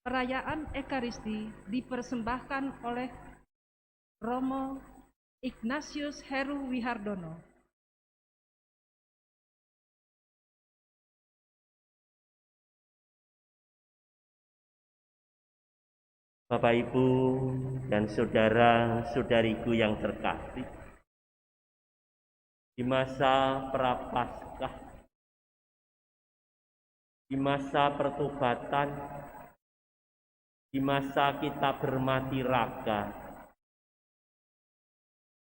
Perayaan Ekaristi dipersembahkan oleh Romo Ignatius Heru Wihardono. Bapak, Ibu, dan saudara-saudariku yang terkasih, di masa Prapaskah, di masa pertobatan, di masa kita bermati raga,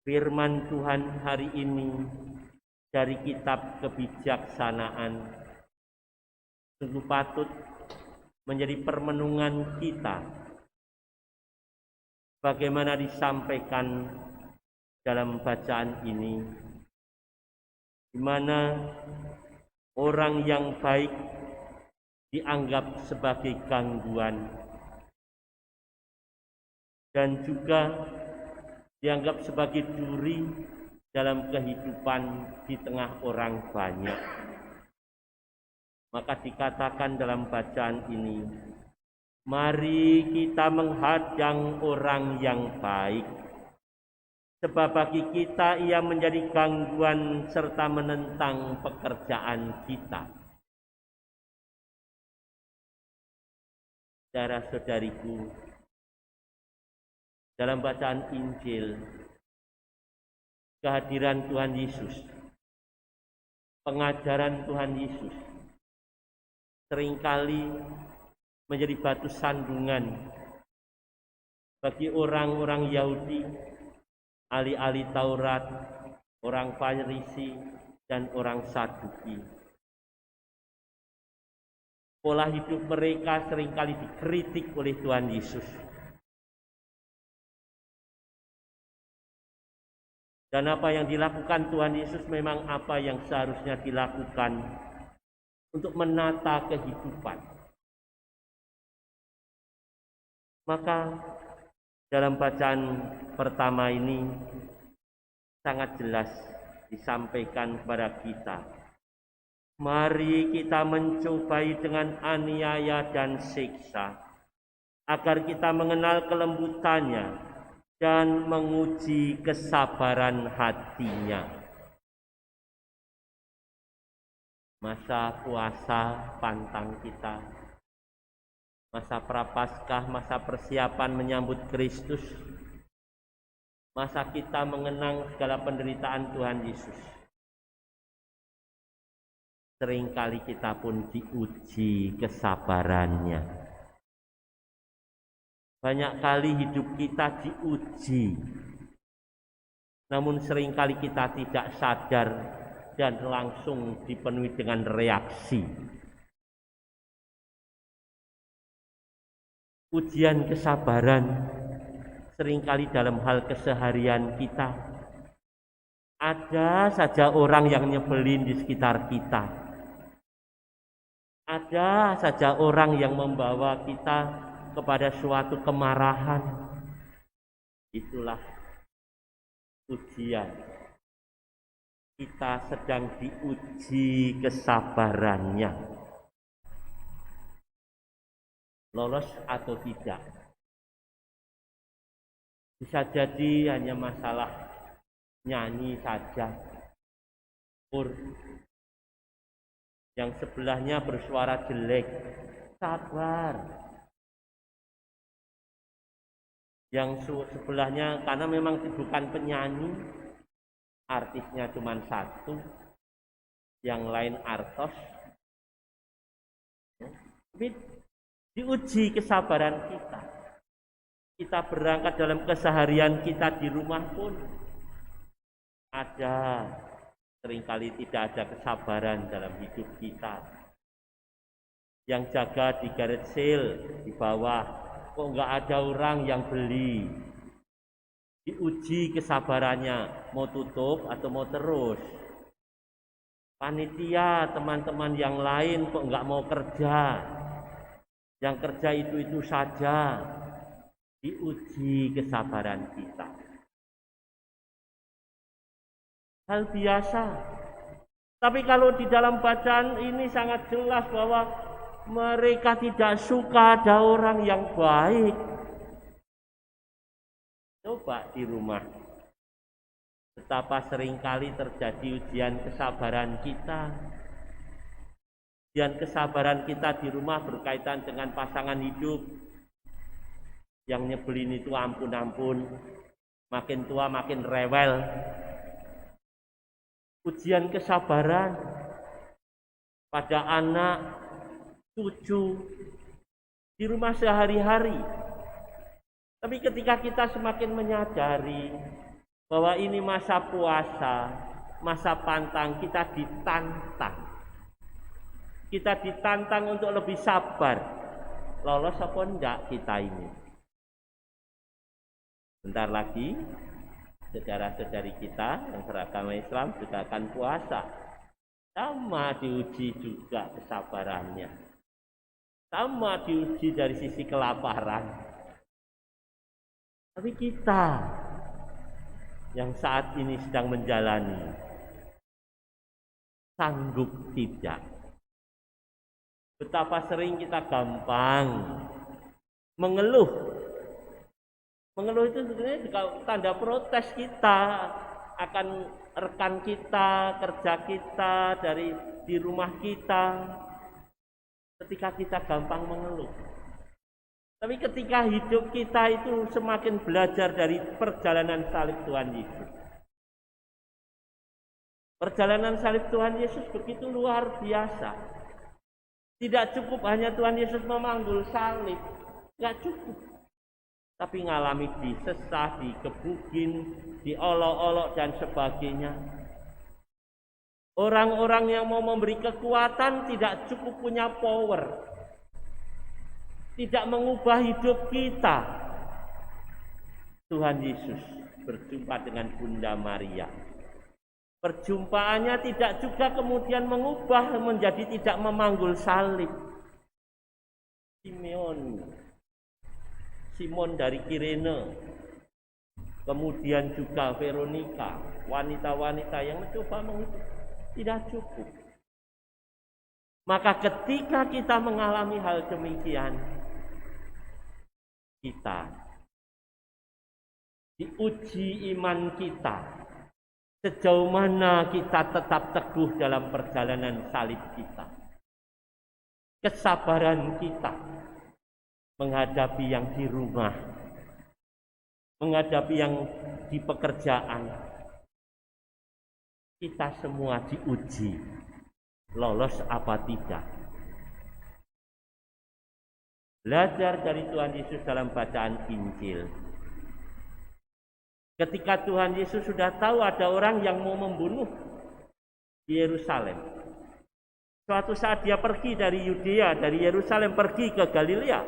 firman Tuhan hari ini dari kitab kebijaksanaan sungguh patut menjadi permenungan kita, bagaimana disampaikan dalam bacaan ini, di mana orang yang baik dianggap sebagai gangguan dan juga dianggap sebagai duri dalam kehidupan di tengah orang banyak. Maka dikatakan dalam bacaan ini, mari kita menghadang orang yang baik, sebab bagi kita ia menjadi gangguan serta menentang pekerjaan kita. Saudara-saudariku, dalam bacaan Injil, kehadiran Tuhan Yesus, pengajaran Tuhan Yesus seringkali menjadi batu sandungan bagi orang-orang Yahudi, ahli-ahli Taurat, orang Farisi, dan orang Saduki. Pola hidup mereka seringkali dikritik oleh Tuhan Yesus. Dan apa yang dilakukan Tuhan Yesus memang apa yang seharusnya dilakukan untuk menata kehidupan. Maka dalam bacaan pertama ini sangat jelas disampaikan kepada kita, mari kita mencobai dengan aniaya dan siksa, agar kita mengenal kelembutannya dan menguji kesabaran hatinya. Masa puasa pantang kita, masa Prapaskah, masa persiapan menyambut Kristus, masa kita mengenang segala penderitaan Tuhan Yesus. Seringkali kita pun diuji kesabarannya. Banyak kali hidup kita diuji, namun seringkali kita tidak sadar dan langsung dipenuhi dengan reaksi. Ujian kesabaran seringkali dalam hal keseharian kita. Ada saja orang yang nyebelin di sekitar kita. Ada saja orang yang membawa kita kepada suatu kemarahan. Itulah ujian. Kita sedang diuji kesabarannya. Lolos atau tidak. Bisa jadi hanya masalah nyanyi saja. Yang sebelahnya bersuara jelek, sabar. Yang sebelahnya karena memang bukan penyanyi, artisnya cuma satu, yang lain artos. Diuji kesabaran kita. Kita berangkat dalam keseharian kita di rumah pun ada. Seringkali tidak ada kesabaran dalam hidup kita. Yang jaga di garage sale di bawah, kok nggak ada orang yang beli. Diuji kesabarannya, mau tutup atau mau terus. Panitia, teman-teman yang lain kok nggak mau kerja. Yang kerja itu saja. Diuji kesabaran kita. Hal biasa. Tapi kalau di dalam bacaan ini sangat jelas bahwa Mereka tidak suka ada orang yang baik. Coba di rumah, betapa seringkali terjadi ujian kesabaran kita. Ujian kesabaran kita di rumah berkaitan dengan pasangan hidup. Yang nyebelin itu ampun-ampun, makin tua makin rewel. Ujian kesabaran pada anak, cucu, di rumah sehari-hari. Tapi ketika kita semakin menyadari bahwa ini masa puasa, masa pantang, kita ditantang. Kita ditantang untuk lebih sabar. Lolos apa enggak kita ini? Bentar lagi saudara-saudari kita yang beragama Islam juga akan puasa. Sama diuji juga kesabarannya. Sama diuji dari sisi kelaparan. Tapi kita yang saat ini sedang menjalani, sanggup tidak? Betapa sering kita gampang mengeluh. Mengeluh itu sebenarnya tanda protes kita akan rekan kita, kerja kita, di rumah kita. Ketika kita gampang mengeluh. Tapi ketika hidup kita itu semakin belajar dari perjalanan salib Tuhan Yesus. Perjalanan salib Tuhan Yesus begitu luar biasa. Tidak cukup hanya Tuhan Yesus memanggul salib. Tidak cukup. Tapi ngalami disesah, dikebugin, diolok-olok dan sebagainya. Orang-orang yang mau memberi kekuatan tidak cukup punya power. Tidak mengubah hidup kita. Tuhan Yesus berjumpa dengan Bunda Maria. Perjumpaannya tidak juga kemudian mengubah menjadi tidak memanggul salib. Simon dari Kirene, kemudian juga Veronica, wanita-wanita yang mencoba menghidup, tidak cukup. Maka ketika kita mengalami hal demikian, kita diuji iman kita, sejauh mana kita tetap teguh dalam perjalanan salib kita, kesabaran kita, menghadapi yang di rumah, menghadapi yang di pekerjaan. Kita semua diuji, lolos apa tidak. Belajar dari Tuhan Yesus dalam bacaan Injil. Ketika Tuhan Yesus sudah tahu ada orang yang mau membunuh di Yerusalem. Suatu saat dia pergi dari Yudea, dari Yerusalem pergi ke Galilea.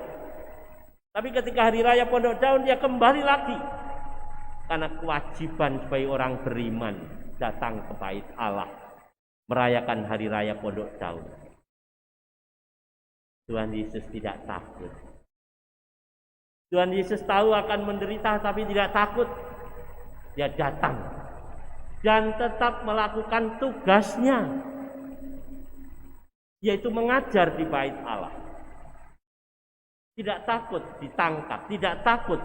Tapi ketika hari raya Pondok Daun dia kembali lagi. Karena kewajiban sebagai orang beriman datang ke bait Allah. Merayakan hari raya Pondok Daun. Tuhan Yesus tidak takut. Tuhan Yesus tahu akan menderita tapi tidak takut. Dia datang. Dan tetap melakukan tugasnya. Yaitu mengajar di bait Allah. Tidak takut ditangkap, tidak takut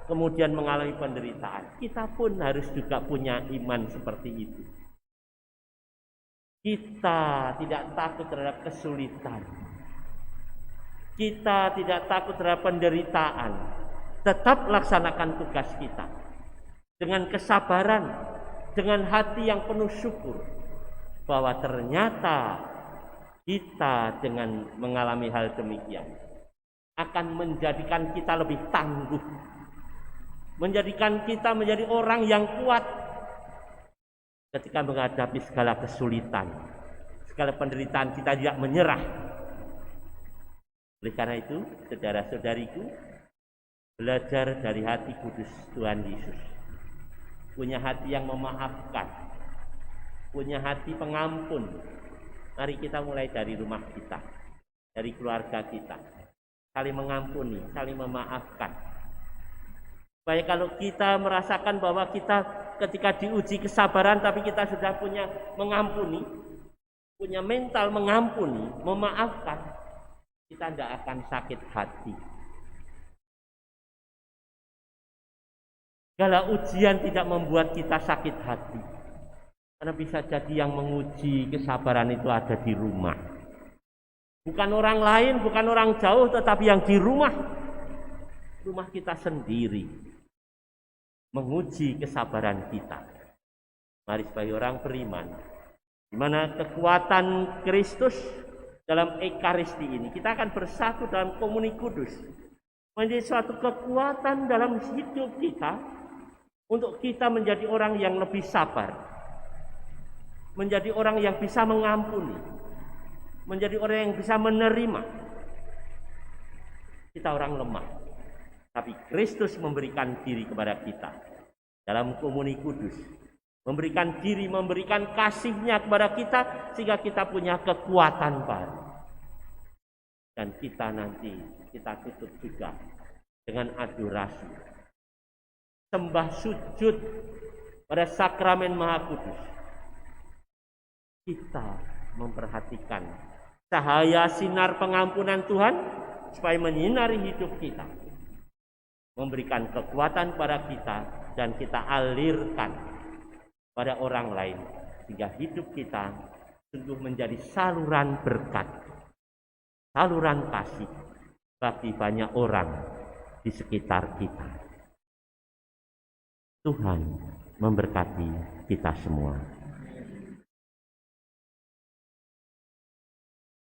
kemudian mengalami penderitaan. Kita pun harus juga punya iman seperti itu. Kita tidak takut terhadap kesulitan. Kita tidak takut terhadap penderitaan. Tetap laksanakan tugas kita. Dengan kesabaran, dengan hati yang penuh syukur. Bahwa ternyata kita dengan mengalami hal demikian akan menjadikan kita lebih tangguh, menjadikan kita menjadi orang yang kuat ketika menghadapi segala kesulitan, segala penderitaan. Kita tidak menyerah. Oleh karena itu, saudara-saudariku, belajar dari hati kudus Tuhan Yesus, punya hati yang memaafkan, punya hati pengampun. Mari kita mulai dari rumah kita, dari keluarga kita. Saling mengampuni, saling memaafkan. Supaya kalau kita merasakan bahwa kita ketika diuji kesabaran tapi kita sudah punya mengampuni, punya mental mengampuni, memaafkan, kita tidak akan sakit hati. Segala ujian tidak membuat kita sakit hati. Karena bisa jadi yang menguji kesabaran itu ada di rumah. Bukan orang lain, bukan orang jauh, tetapi yang di rumah. Rumah kita sendiri. Menguji kesabaran kita. Mari sebagai orang beriman. Di mana kekuatan Kristus dalam Ekaristi ini. Kita akan bersatu dalam komuni kudus. Menjadi suatu kekuatan dalam hidup kita. Untuk kita menjadi orang yang lebih sabar. Menjadi orang yang bisa mengampuni, menjadi orang yang bisa menerima. Kita orang lemah, tapi Kristus memberikan diri kepada kita dalam komuni kudus, memberikan diri, memberikan kasih-Nya kepada kita sehingga kita punya kekuatan baru. Dan kita nanti kita tutup juga dengan adorasi, sembah sujud pada sakramen Maha Kudus. Kita memperhatikan cahaya sinar pengampunan Tuhan supaya menyinari hidup kita, memberikan kekuatan pada kita dan kita alirkan pada orang lain sehingga hidup kita sungguh menjadi saluran berkat, saluran kasih bagi banyak orang di sekitar kita. Tuhan memberkati kita semua.